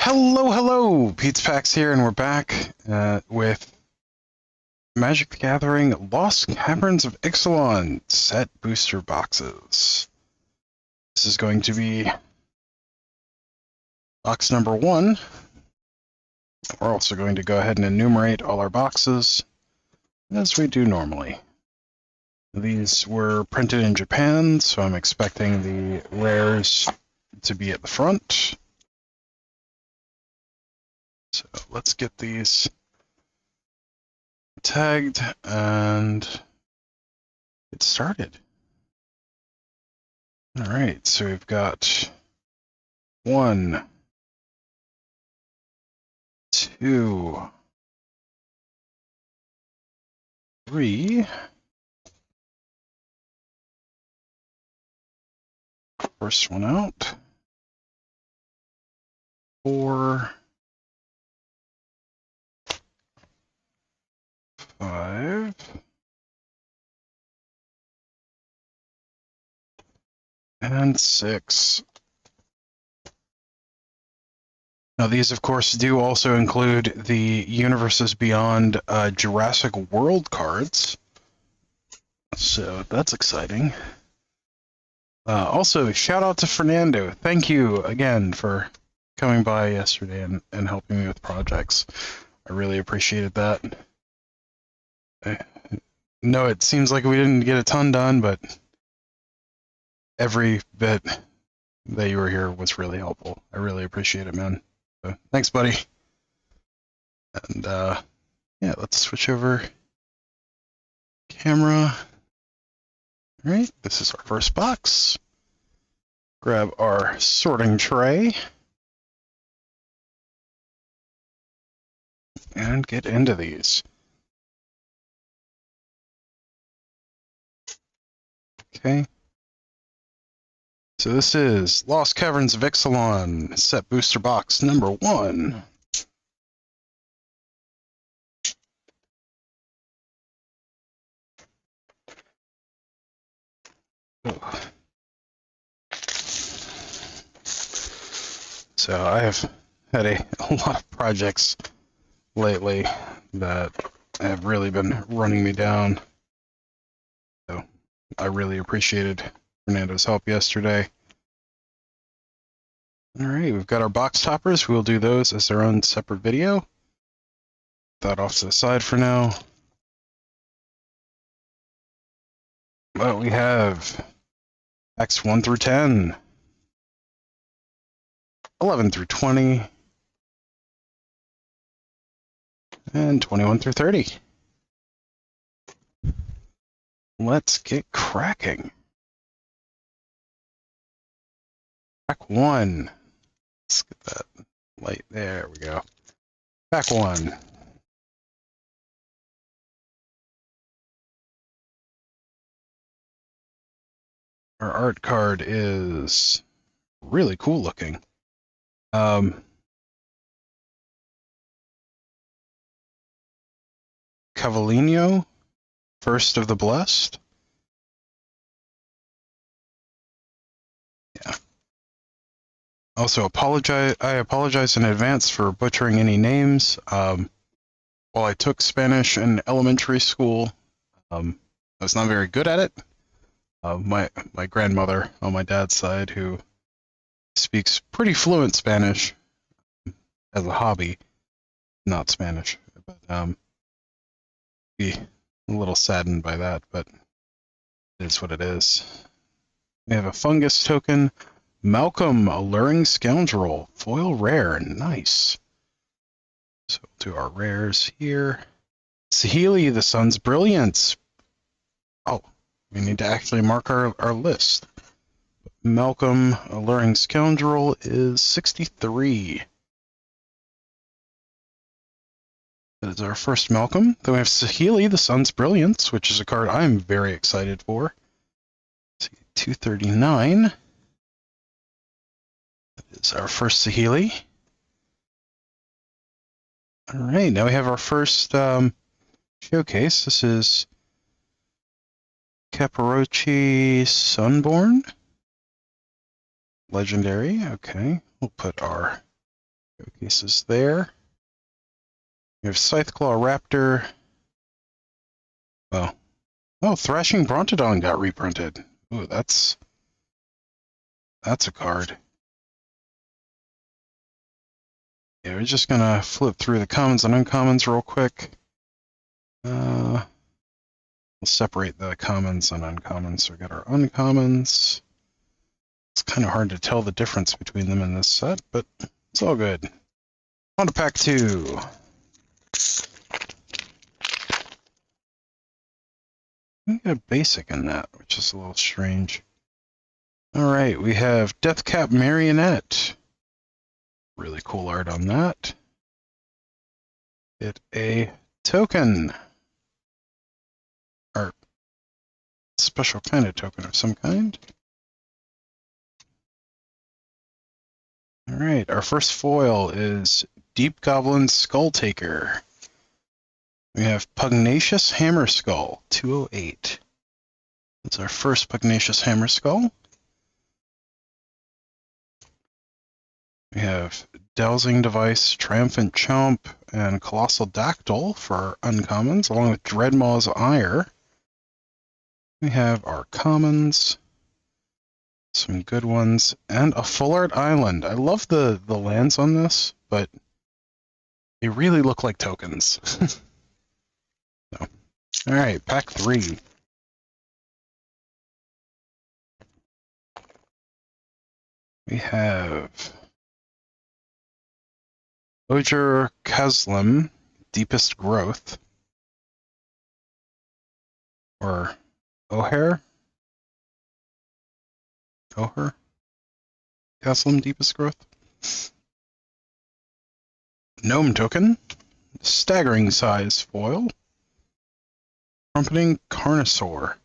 Hello, hello! Pete's Packs here, and we're back with Magic the Gathering Lost Caverns of Ixalan set booster boxes. This is going to be box number 1. We're also going to go ahead and enumerate all our boxes, as we do normally. These were printed in Japan, so I'm expecting the rares to be at the front. So let's get these tagged and get started. All right, so we've got 1, 2, 3. First one out. 4, 5, and 6. Now these, of course, do also include the Universes Beyond Jurassic World cards, so that's exciting. Also, shout out to Fernando. Thank you again for coming by yesterday and helping me with projects. I really appreciated that. No, it seems like we didn't get a ton done, but every bit that you were here was really helpful. I really appreciate it, man. So, thanks, buddy. And yeah, let's switch over camera. All right, this is our first box. Grab our sorting tray and get into these. Okay. So this is Lost Caverns of Ixalan set booster box number 1. Oh. So I have had a lot of projects lately that have really been running me down. So I really appreciated Fernando's help yesterday. Alright, we've got our box toppers. We'll do those as their own separate video. Put that off to the side for now. But we have packs 1 through 10, 11 through 20, and 21 through 30. Let's get cracking. Pack 1. Let's get that light. There we go. Pack 1. Our art card is really cool looking. Cavallino, First of the Blessed. Yeah. Also, I apologize in advance for butchering any names. While I took Spanish in elementary school, I was not very good at it. My grandmother on my dad's side, who speaks pretty fluent Spanish as a hobby, not Spanish, but be a little saddened by that, but it is what it is. We have a fungus token. Malcolm, Alluring Scoundrel, foil rare, nice. So we'll do our rares here. Saheeli, the Sun's Brilliance. Oh, we need to actually mark our list. Malcolm, Alluring Scoundrel is 63. That is our first Malcolm. Then we have Saheeli, the Sun's Brilliance, which is a card I'm very excited for. 239. That is our first Saheeli. All right, now we have our first showcase. This is Caparochi Sunborn. Legendary, okay. We'll put our Pieces there. We have Scytheclaw Raptor. Oh, Thrashing Brontodon got reprinted. Ooh, that's a card. Yeah, we're just gonna flip through the commons and uncommons real quick. We'll separate the commons and uncommons. So we got our uncommons. It's kind of hard to tell the difference between them in this set, but it's all good. On to pack 2. We got a basic in that, which is a little strange. Alright, we have Deathcap Marionette. Really cool art on that. Get a token. Or special kind of token of some kind. Alright, our first foil is Deep Goblin Skull Taker. We have Pugnacious Hammer Skull, 208. That's our first Pugnacious Hammer Skull. We have Dowsing Device, Triumphant Chomp, and Colossal Dactyl for our uncommons, along with Dreadmaw's Ire. We have our commons, some good ones, and a Full Art Island. I love the lands on this, but they really look like tokens. So. Alright, pack 3. We have Ojer Kaslim, Deepest Growth, or Oher Kaslim, Deepest Growth. Gnome token, staggering size foil, Trumpeting Carnosaur.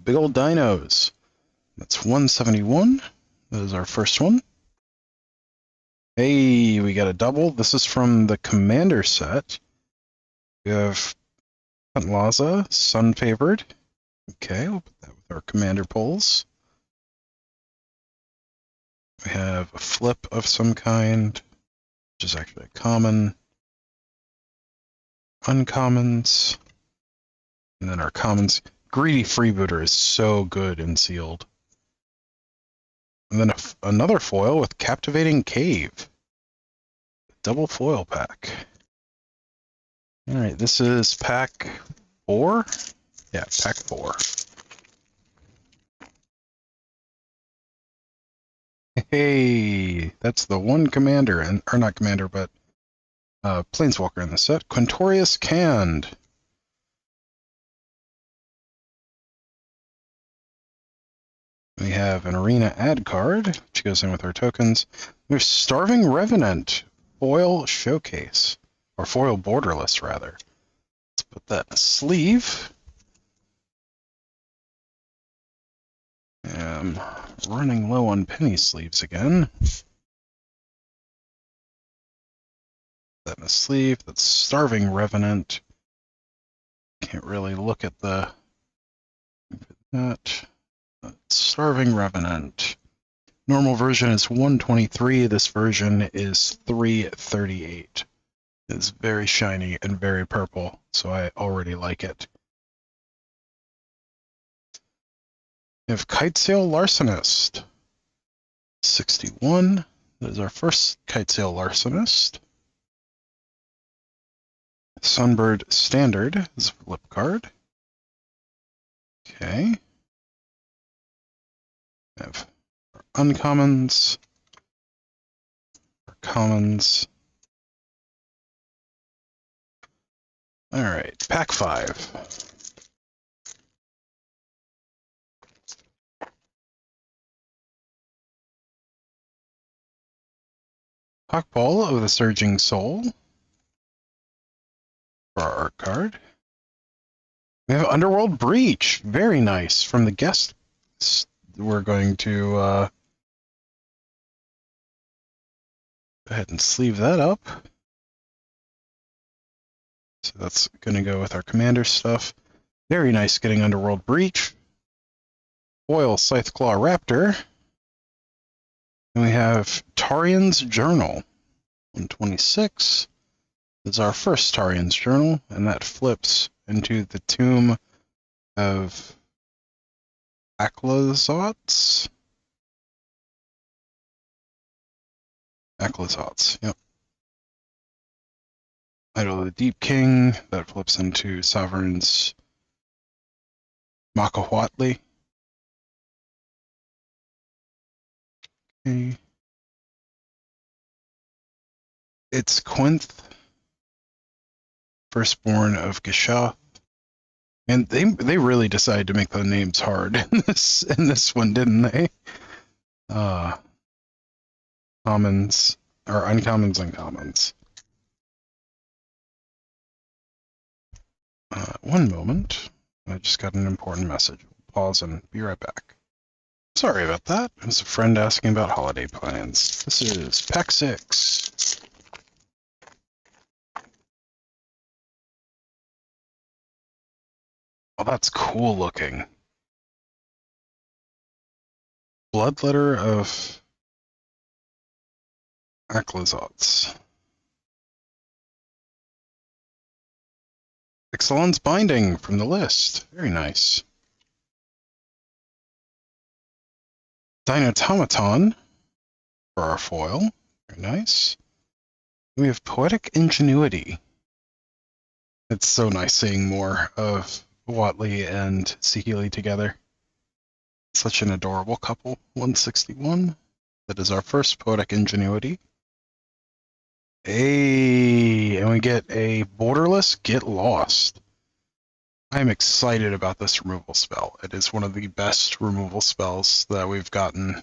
Big old dinos. That's 171. That is our first one. Hey, we got a double. This is from the Commander set. We have Laza, Sun Favored. Okay, we'll put that with our Commander pulls. We have a flip of some kind, which is actually a common. Uncommons. And then our commons. Greedy Freebooter is so good and sealed. And then another foil with Captivating Cave. Double foil pack. Alright, this is pack 4? Yeah, pack 4. Hey, that's the one commander, or not commander, but planeswalker in the set. Quintorius Canned. We have an Arena Ad card, which goes in with our tokens. There's Starving Revenant, foil showcase, or foil borderless, rather. Let's put that in a sleeve. I'm running low on penny sleeves again. That in a sleeve. That's Starving Revenant. Can't really look at that. Starving Revenant. Normal version is 123. This version is 338. It's very shiny and very purple, so I already like it. We have Kitesail Larcenist. 61. That is our first Kitesail Larcenist. Sunbird Standard is a flip card. Okay. We have our uncommons, our commons. Alright, pack 5. Hawkball of the Surging Soul for our art card. We have Underworld Breach. Very nice. From the guest, we're going to go ahead and sleeve that up. So that's going to go with our commander stuff. Very nice getting Underworld Breach. foil Scytheclaw Raptor. And we have Tarian's Journal. 126 is our first Tarian's Journal, and that flips into the Tomb of Aclazots. Aclazots, yep. Idol of the Deep King, that flips into Sovereign's Makahuatli. Okay. It's Quinth, firstborn of Gishath. And they really decided to make the names hard in this one, didn't they? Commons or uncommons and commons. One moment. I just got an important message. Pause and be right back. Sorry about that. It was a friend asking about holiday plans. This is Pack 6. Oh, that's cool looking. Bloodletter of Aclazots. Ixalan's Binding from the list. Very nice. Dinotomaton for our foil. Very nice. We have Poetic Ingenuity. It's so nice seeing more of Watley and Sihili together. Such an adorable couple. 161. That is our first Poetic Ingenuity. Hey, and we get a Borderless Get Lost. I'm excited about this removal spell. It is one of the best removal spells that we've gotten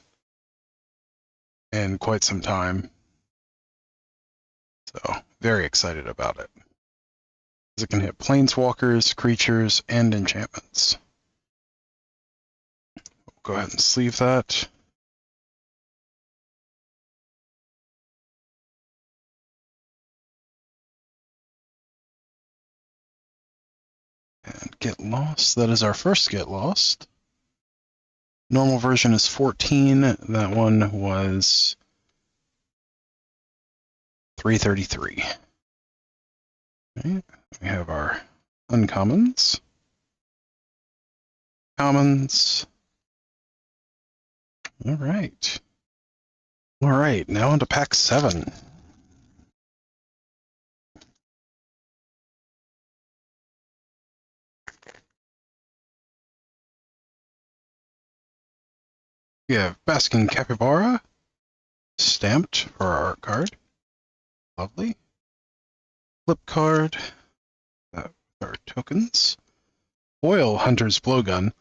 in quite some time. So, very excited about it. It can hit planeswalkers, creatures, and enchantments. We'll go ahead and sleeve that. And Get Lost. That is our first Get Lost. Normal version is 14. That one was 333. Okay. We have our uncommons. Commons. All right. All right, now on to pack 7. We have Basking Capybara, stamped for our art card. Lovely. Flip card, our tokens. Foil Hunter's Blowgun.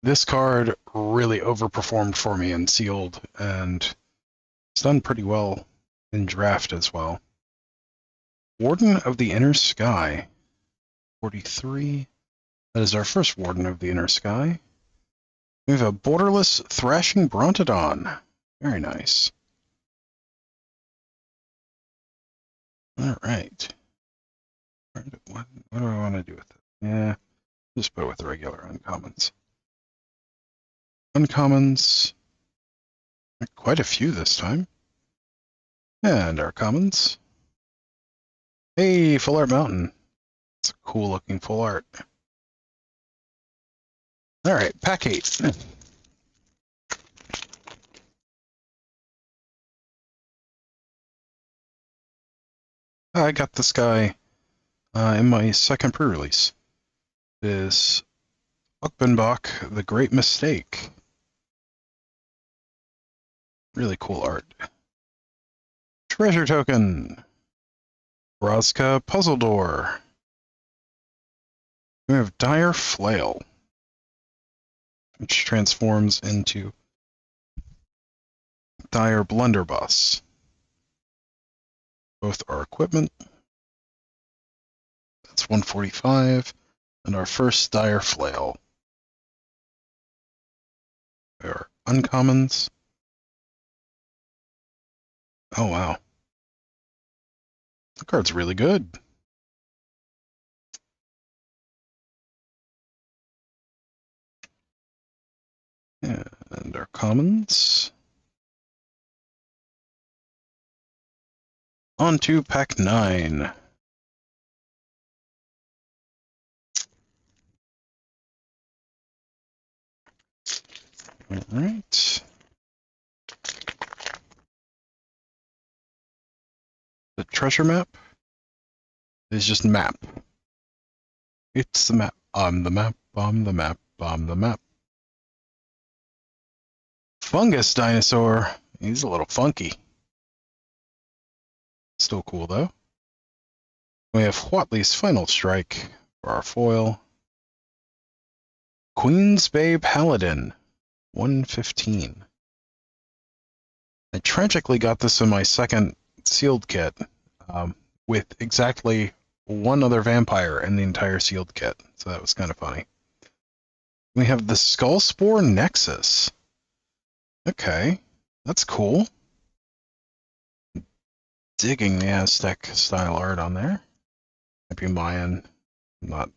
This card really overperformed for me in Sealed, and it's done pretty well in Draft as well. Warden of the Inner Sky, 43. That is our first Warden of the Inner Sky. We have a Borderless Thrashing Brontodon. Very nice. All right. What do I want to do with it? Yeah, just put it with the regular uncommons. Uncommons. Quite a few this time. And our commons. Hey, Full Art Mountain. It's a cool looking full art. All right, pack 8. I got this guy in my second pre-release. It is Ukbenbach, The Great Mistake. Really cool art. Treasure Token. Rozka Puzzle Door. We have Dire Flail, which transforms into Dire Blunderbuss. Both are equipment. That's 145. And our first Dire Flail. They are uncommons. Oh, wow. The card's really good. And commons. On to pack 9. Alright. The treasure map is just map. It's the map. I'm the map. I'm the map. I'm the map. Fungus dinosaur. He's a little funky. Still cool though. We have Whatley's Final Strike for our foil. Queen's Bay Paladin. 115. I tragically got this in my second sealed kit, with exactly one other vampire in the entire sealed kit, so that was kind of funny. We have the Skull Spore Nexus. Okay, that's cool. Digging the Aztec style art on there. Might be Mayan, not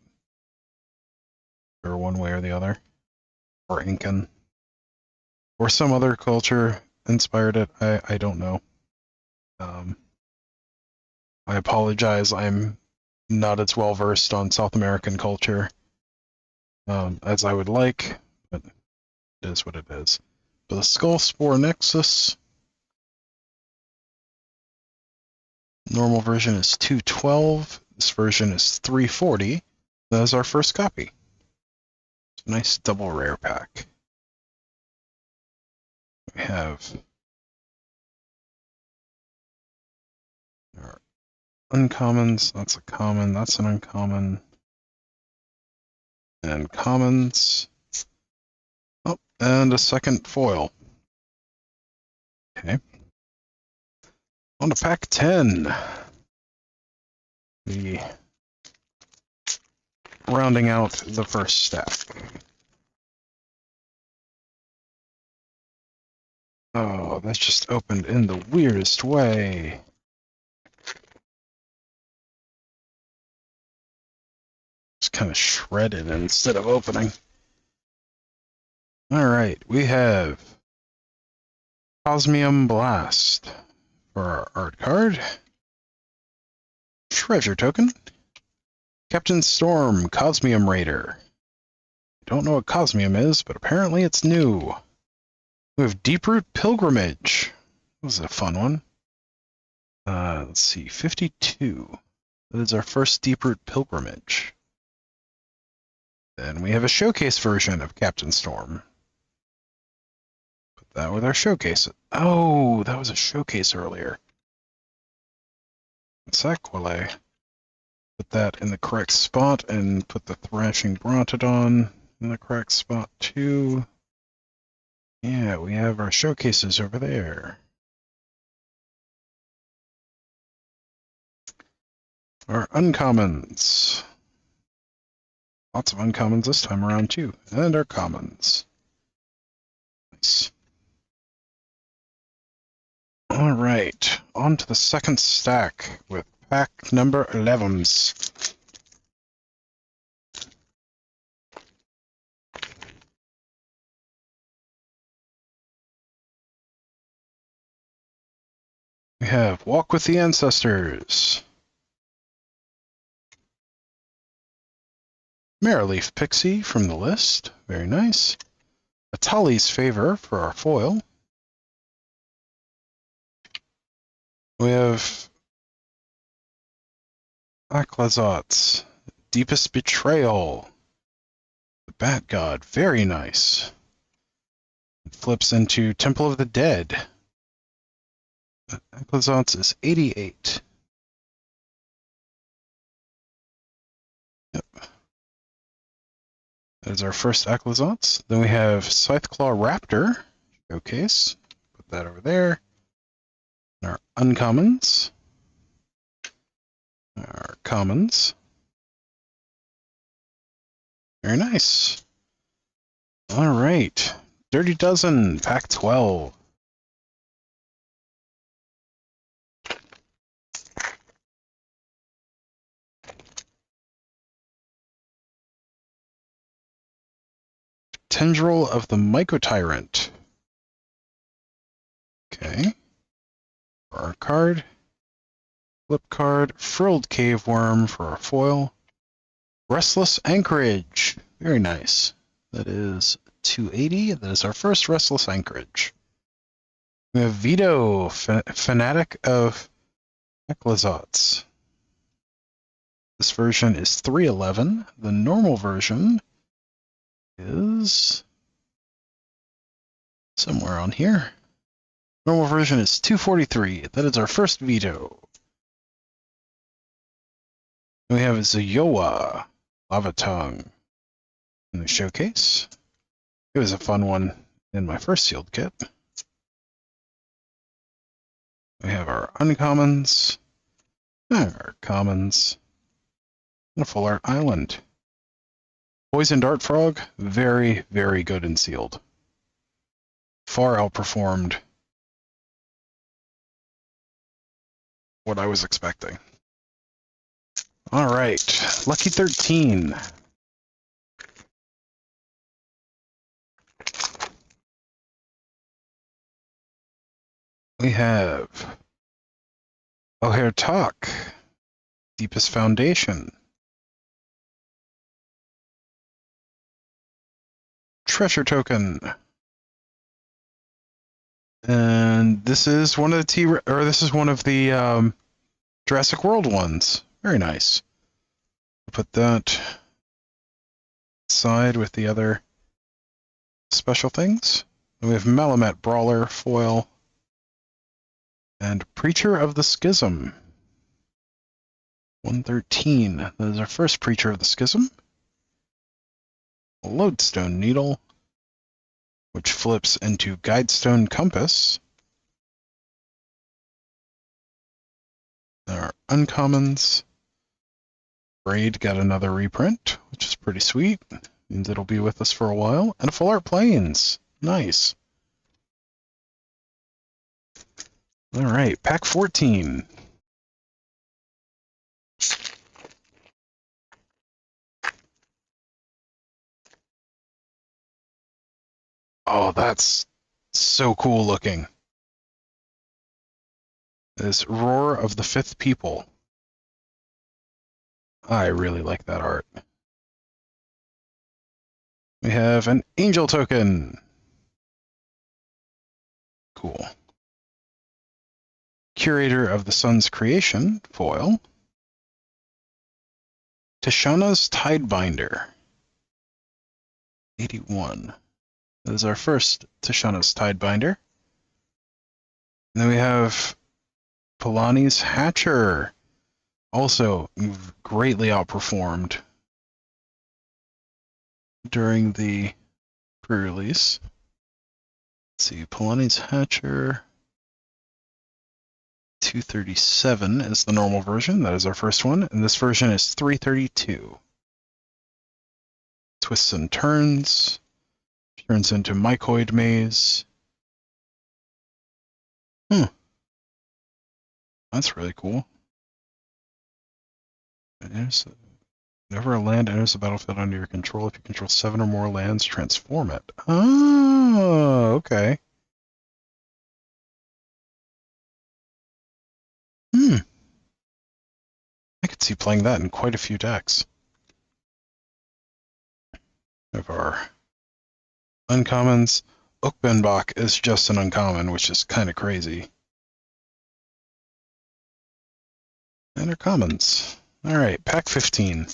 sure one way or the other. Or Incan. Or some other culture inspired it. I don't know. I apologize. I'm not as well versed on South American culture as I would like, but it is what it is. But the Skull Spore Nexus. Normal version is 212. This version is 340. That is our first copy. It's a nice double rare pack. We have our uncommons. That's a common. That's an uncommon. And commons. Oh, and a second foil. Okay. On to pack 10. Rounding out the first stack. Oh, that's just opened in the weirdest way. It's kind of shredded instead of opening. Alright, we have Osmium Blast for our art card. Treasure token. Captain Storm, Cosmium Raider. I don't know what Cosmium is, but apparently it's new. We have Deeproot Pilgrimage. This is a fun one. Let's see, 52. That is our first Deeproot Pilgrimage. Then we have a showcase version of Captain Storm. Put that with our showcase. Oh, that was a showcase earlier. Saquile. Put that in the correct spot and put the Thrashing Brontodon in the correct spot too. Yeah, we have our showcases over there. Our uncommons. Lots of uncommons this time around too. And our commons. Nice. Alright, on to the second stack with pack number 11s. We have Walk with the Ancestors. Marrowleaf Pixie from the list. Very nice. Atali's Favor for our foil. We have Aklazot's Deepest Betrayal. The Bat God. Very nice. It flips into Temple of the Dead. Aklazot's is 88. Yep. That is our first Aklazot's. Then we have Scytheclaw Raptor. Showcase. Put that over there. And our uncommons. Our commons. Very nice. All right. Dirty Dozen, pack 12. Tendril of the Mycotyrant. Okay. For our card. Flip card. Frilled Cave Worm for our foil. Restless Anchorage. Very nice. That is 280. That is our first Restless Anchorage. We have Vito, Fanatic of Eclazats. This version is 311. The normal version is somewhere on here. Normal version is 243. That is our first Vito. We have Zayoa, Lava Tongue in the showcase. It was a fun one in my first sealed kit. We have our uncommons, our commons, and a full art island. Poison Dart Frog, very, very good in sealed. Far outperformed what I was expecting. All right, Lucky 13. We have O'Hare Talk, Deepest Foundation, Treasure Token, and this is one of the Jurassic World ones. Very nice. Put that aside with the other special things. We have Malamet Brawler foil and Preacher of the Schism. 113. That is our first Preacher of the Schism. Lodestone Needle, which flips into Guidestone Compass. There are uncommons. Braid got another reprint, which is pretty sweet. Means it'll be with us for a while. And a Full Art Plains. Nice. All right, pack 14. Oh, that's so cool looking. This Roar of the Fifth People. I really like that art. We have an Angel Token. Cool. Curator of the Sun's Creation, foil. Tishana's Tidebinder. 81. That is our first Tishana's Tidebinder. And then we have Polani's Hatcher. Also greatly outperformed during the pre-release. Let's see, Polani's Hatcher. 237 is the normal version. That is our first one. And this version is 332. Twists and turns. Turns into Mycoid Maze. That's really cool. Whenever a land enters the battlefield under your control, if you control 7 or more lands, transform it. Oh, okay. I could see playing that in quite a few decks. Of our uncommons, Oakbenbach is just an uncommon, which is kind of crazy. And our commons. All right, pack 15.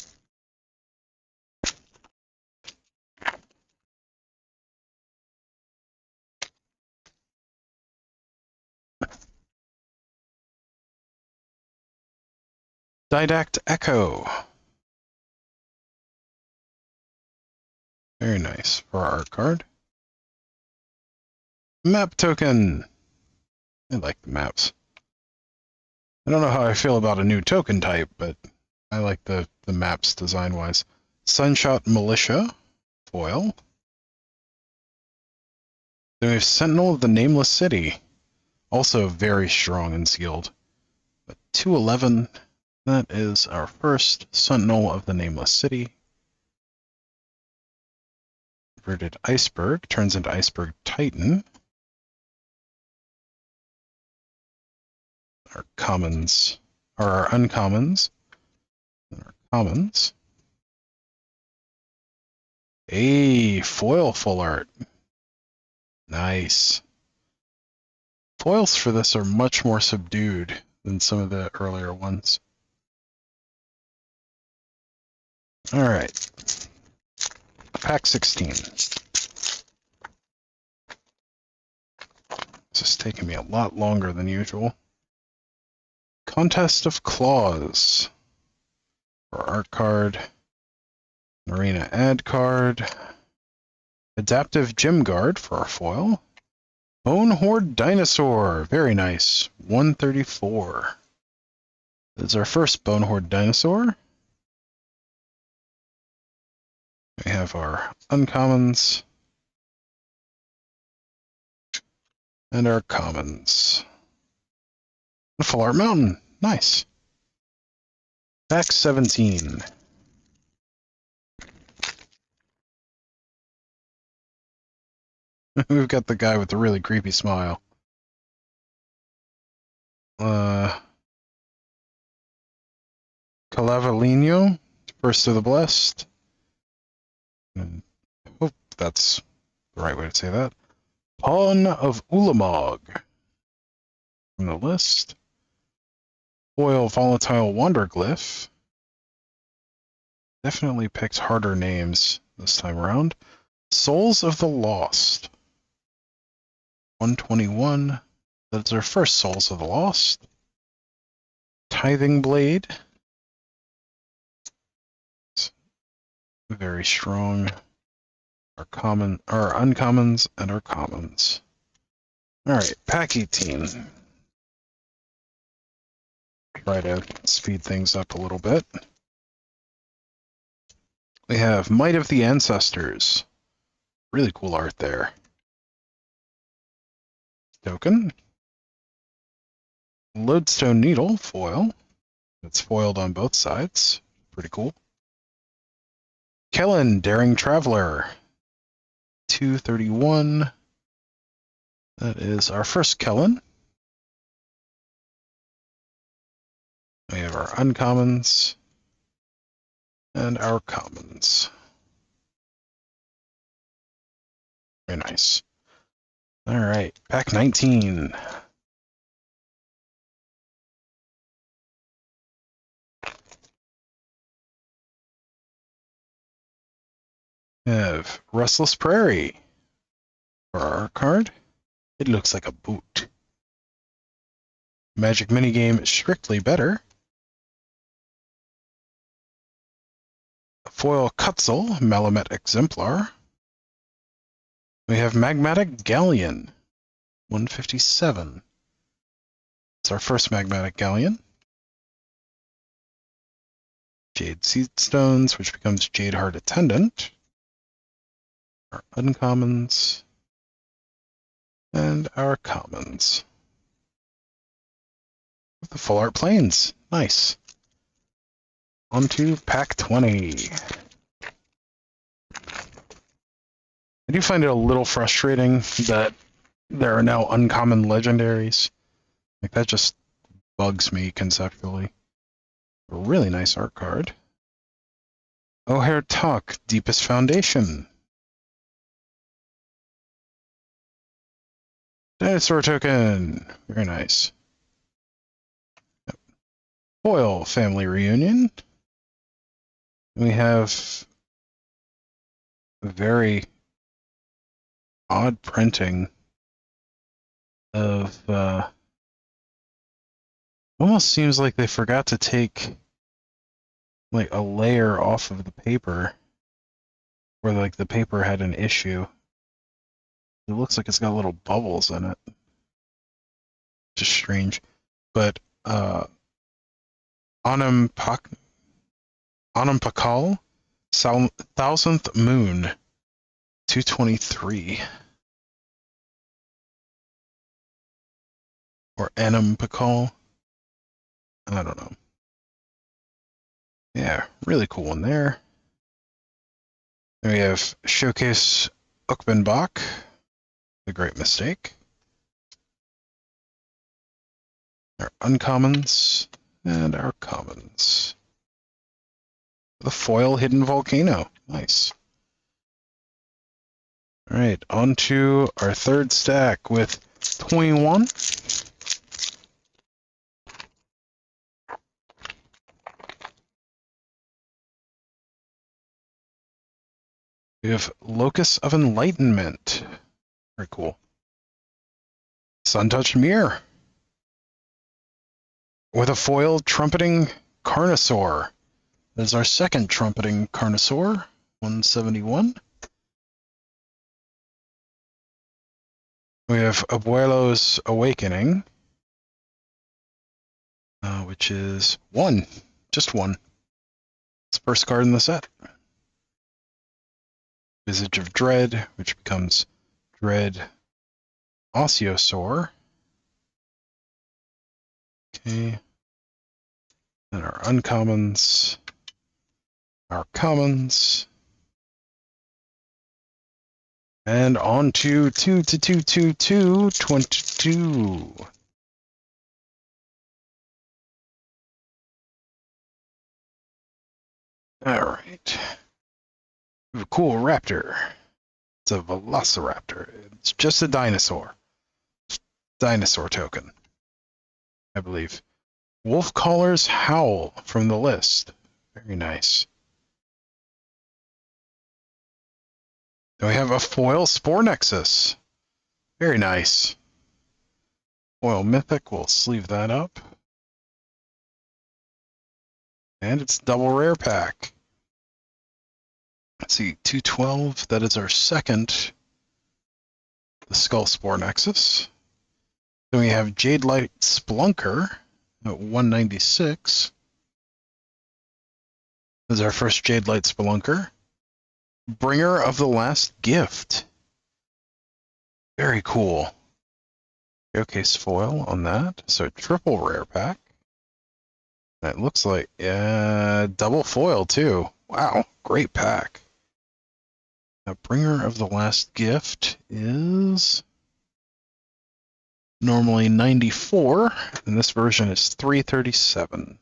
Didact Echo. Very nice for our art card. Map token. I like the maps. I don't know how I feel about a new token type, but I like the maps design-wise. Sunshot Militia, foil. Then we have Sentinel of the Nameless City, also very strong and sealed. But 211, that is our first Sentinel of the Nameless City. Inverted Iceberg turns into Iceberg Titan. our commons, or our uncommons, and our commons. Hey, foil full art. Nice. Foils for this are much more subdued than some of the earlier ones. Alright. Pack 16. This is taking me a lot longer than usual. Contest of Claws. For art card. Arena ad card. Adaptive Gym Guard for our foil. Bone Horde Dinosaur. Very nice. 134. This is our first Bone Horde Dinosaur. We have our uncommons. And our commons. Full Art Mountain. Nice. Pack 17. We've got the guy with the really creepy smile. Calavalino, First of the Blessed. I hope that's the right way to say that. Pawn of Ulamog. From the list. Foil Volatile Wanderglyph. Definitely picked harder names this time around. Souls of the Lost. 121. That's our first Souls of the Lost. Tithing Blade. It's very strong. Our uncommons, and our commons. Alright, pack 18. Try to speed things up a little bit. We have Might of the Ancestors. Really cool art there. Token. Lodestone Needle, foil. It's foiled on both sides. Pretty cool. Kellen, Daring Traveler. 231. That is our first Kellen. We have our uncommons and our commons. Very nice. All right, pack 19. We have Restless Prairie for our card. It looks like a boot. Magic Minigame Strictly Better. Foil Cutzel, Malamet Exemplar. We have Magmatic Galleon, 157. It's our first Magmatic Galleon. Jade Seedstones, which becomes Jade Heart Attendant. Our uncommons. And our commons. The Full Art Plains. Nice. On to pack 20. I do find it a little frustrating that there are now uncommon legendaries. Like, that just bugs me conceptually. A really nice art card. O'Hare Talk, Deepest Foundation. Dinosaur token. Very nice. Yep. Foil Family Reunion. We have very odd printing of almost seems like they forgot to take like a layer off of the paper, or like the paper had an issue. It looks like it's got little bubbles in it. Just strange. But Anam Pakal, Thousandth Moon, 223. Or Anam Pakal. I don't know. Yeah, really cool one there. Then we have Showcase Ukbenbach, The Great Mistake. Our uncommons and our commons. The foil hidden volcano. Nice. All right, on to our third stack with 21. We have Locus of Enlightenment. Very cool. Sun-touched mirror. With a foil trumpeting Carnosaur. That is our second trumpeting Carnosaur. 171. We have Abuelo's Awakening. Which is 1. Just 1. It's the first card in the set. Visage of Dread, which becomes Dread Osteosaur. Okay. And our uncommons. Our commons. And on to 22. Alright. We have a cool raptor. It's a velociraptor. It's just a dinosaur. Dinosaur token, I believe. Wolfcaller's Howl from the list. Very nice. Then we have a foil Spore Nexus. Very nice. Foil Mythic, we'll sleeve that up. And it's double rare pack. Let's see, 212, that is our second. The Skull Spore Nexus. Then we have Jade Light Splunker at 196. This is our first Jade Light Spelunker. Bringer of the Last Gift. Very cool. Showcase foil on that. So triple rare pack. That looks like double foil too. Wow, great pack. Now, Bringer of the Last Gift is normally 94, and this version is 337.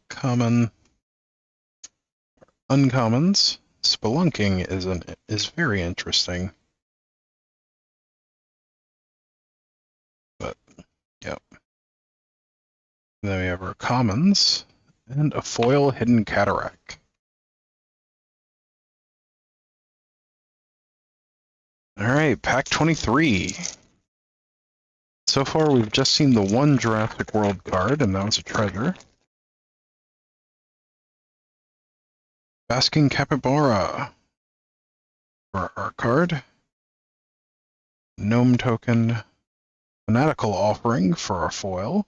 Common. Uncommons. Spelunking is very interesting. But, yep. And then we have our commons and a foil hidden cataract. Alright, pack 23. So far we've just seen the one Jurassic World card, and that was a treasure. Basking Capybara for our card. Gnome token. Fanatical Offering for our foil.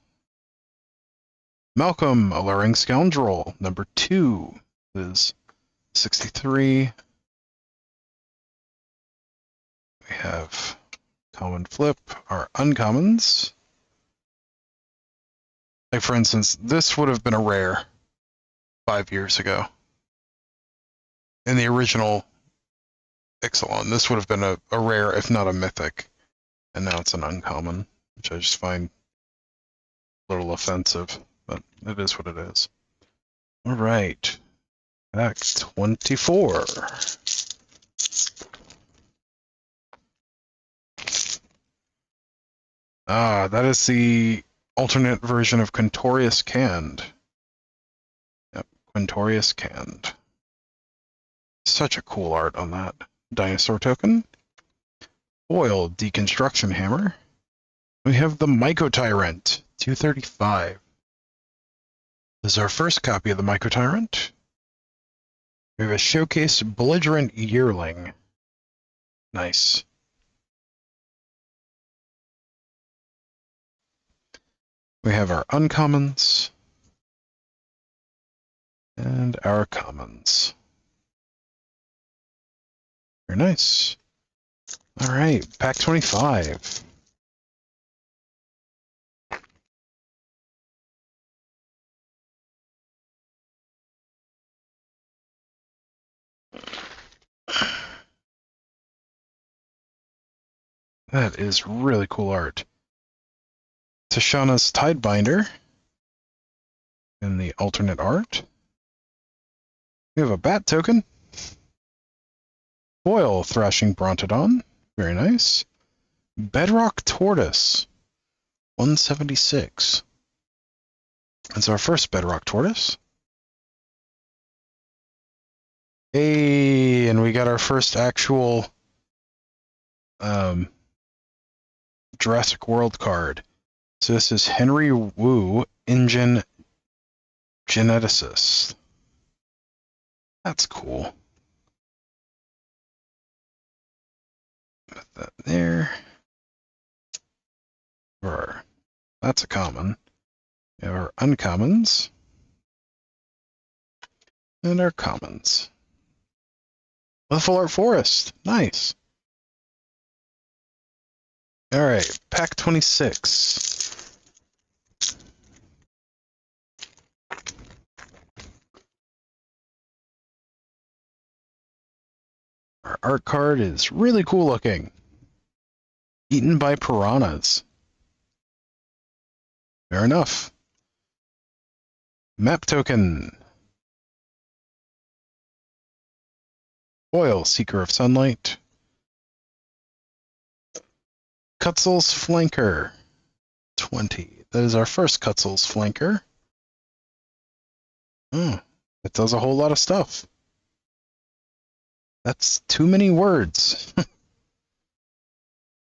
Malcolm, Alluring Scoundrel, number 2 is 63. We have Common Flip, our uncommons. Like, for instance, this would have been a rare 5 years ago. In the original Ixalan, this would have been a rare, if not a mythic. And now it's an uncommon, which I just find a little offensive, but it is what it is. All right, pack 24. That is the alternate version of Quintorius Canned. Yep, Quintorius Canned. Such a cool art on that. Dinosaur token. Foil Deconstruction Hammer. We have the Mycotyrant, 235. This is our first copy of the Mycotyrant. We have a Showcase Belligerent Yearling. Nice. We have our uncommons and our commons. Very nice. All right, pack 25. That is really cool art. Tashana's Tidebinder in the alternate art. We have a bat token. Foil Thrashing Brontodon. Very nice. Bedrock Tortoise. 176. That's our first Bedrock Tortoise. Hey, and we got our first actual Jurassic World card. So this is Henry Wu, Engine Geneticist. That's cool. Put that there. That's a common. We have our uncommons. And our commons. Full Art Forest. Nice. Alright, pack 26. Our art card is really cool looking. Eaten by piranhas. Fair enough. Map token. Foil, Seeker of Sunlight. Cutzel's Flanker. 20. That is our first Cutzel's Flanker. It does a whole lot of stuff. That's too many words.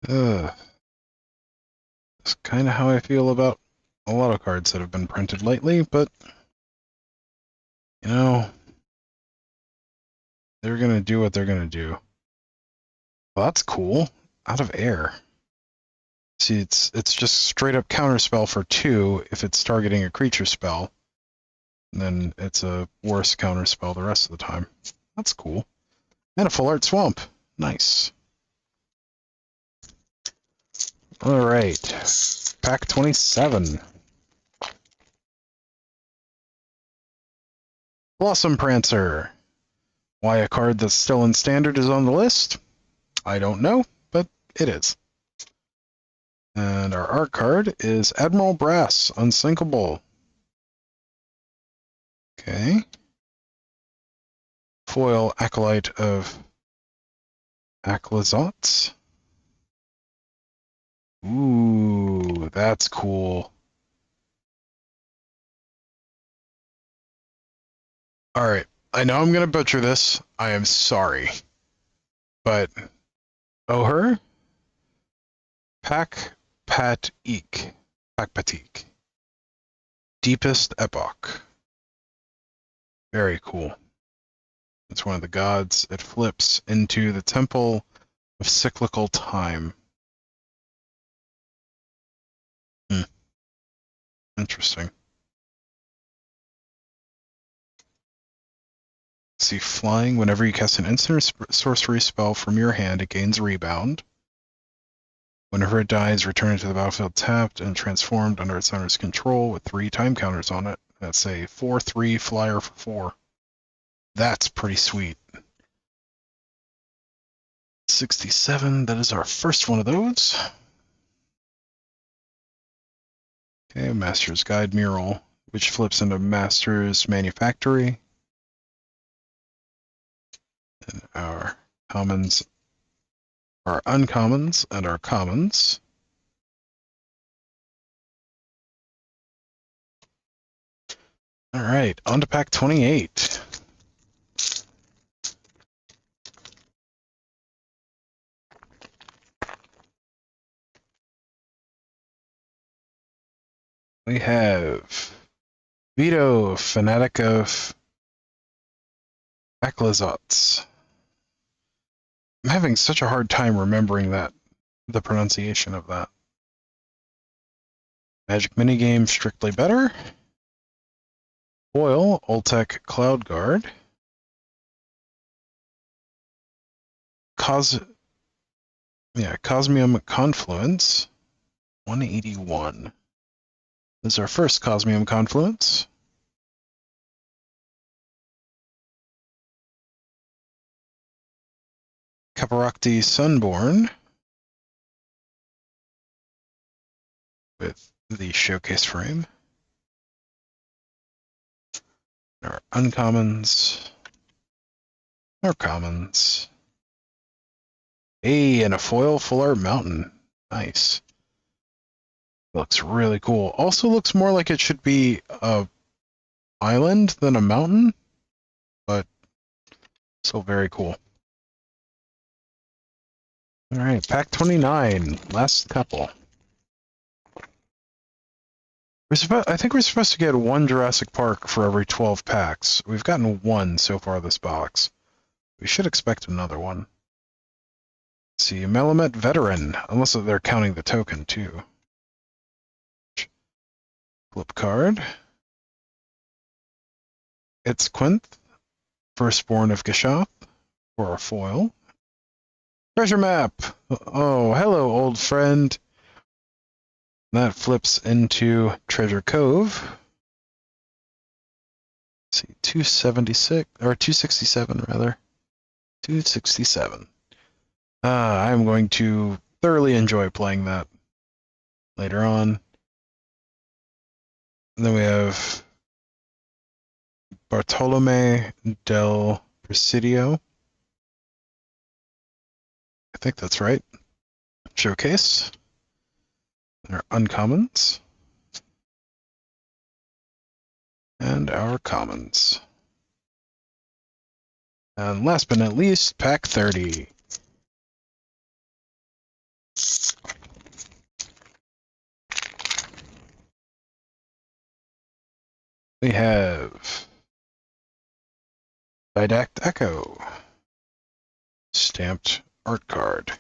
That's kind of how I feel about a lot of cards that have been printed lately, but, you know, they're going to do what they're going to do. Well, that's cool. Out of Air. See, it's just straight up counterspell for 2 if it's targeting a creature spell. And then it's a worse counterspell the rest of the time. That's cool. And a Full Art Swamp. Nice. Alright. Pack 27. Blossom Prancer. Why a card that's still in Standard is on the list? I don't know, but it is. And our art card is Admiral Brass, Unsinkable. Okay. Foil Acolyte of Aclazotz. Ooh, that's cool. Alright, I know I'm gonna butcher this. I am sorry. But, Oher? Pakpatik. Deepest Epoch. Very cool. It's one of the gods. It flips into the Temple of Cyclical Time. Interesting. See, flying. Whenever you cast an instant or sorcery spell from your hand, it gains rebound. Whenever it dies, return it to the battlefield tapped and transformed under its owner's control with 3 time counters on it. That's a 4/3 flyer for 4. That's pretty sweet. 67, that is our first one of those. Okay, Master's Guide Mural, which flips into Master's Manufactory. And our commons, our uncommons, and our commons. Alright, on to pack 28. We have Vito, Fanatic of Aclazotz. I'm having such a hard time remembering that, the pronunciation of that. Magic Minigame, Strictly Better. Foil, Oltec Cloud Guard. Cosmium Confluence, 181. This is our first Cosmium Confluence. Caparocti Sunborn. with the showcase frame. Our uncommons. Our commons. Hey, and a foil full art mountain. Nice. Looks really cool. Also looks more like it should be a island than a mountain, but still very cool. All right, pack 29, last couple. I think we're supposed to get one Jurassic Park for every 12 packs. We've gotten one so far this box. We should expect another one. Let's see, Melamet Veteran, unless they're counting the token too. Flip card. It's Quinth, Firstborn of Gishoth, for a foil. Treasure map! Oh, hello, old friend. That flips into Treasure Cove. Let's see, 276, or 267 rather. 267. I'm going to thoroughly enjoy playing that later on. And then we have Bartolome del Presidio. I think that's right. Showcase. Our uncommons. And our commons. And last but not least, pack 30. We have Didact Echo, stamped art card,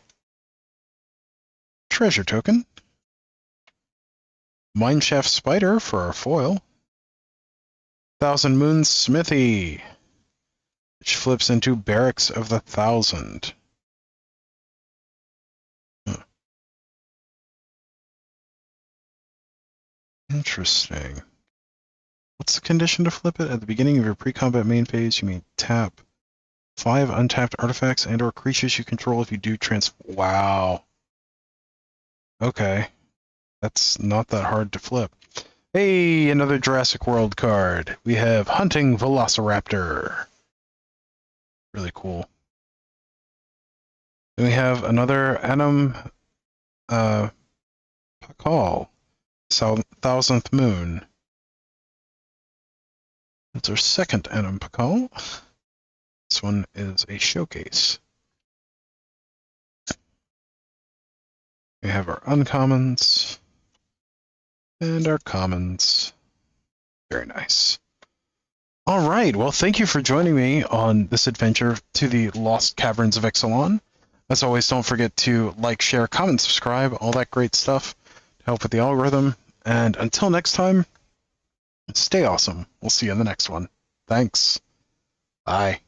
treasure token, Mineshaft Spider for our foil, Thousand Moons Smithy, which flips into Barracks of the Thousand. Interesting. What's the condition to flip it? At the beginning of your pre-combat main phase, you may tap 5 untapped artifacts and or creatures you control if you do Wow. Okay. That's not that hard to flip. Hey, another Jurassic World card. We have Hunting Velociraptor. Really cool. Then we have another Anim Pakal, Thousandth Moon. That's our second Anim Pakal. This one is a showcase. We have our uncommons and our commons. Very nice. All right, well, thank you for joining me on this adventure to the Lost Caverns of Ixalan. As always, don't forget to like, share, comment, subscribe, all that great stuff to help with the algorithm. And until next time, stay awesome. We'll see you in the next one. Thanks. Bye.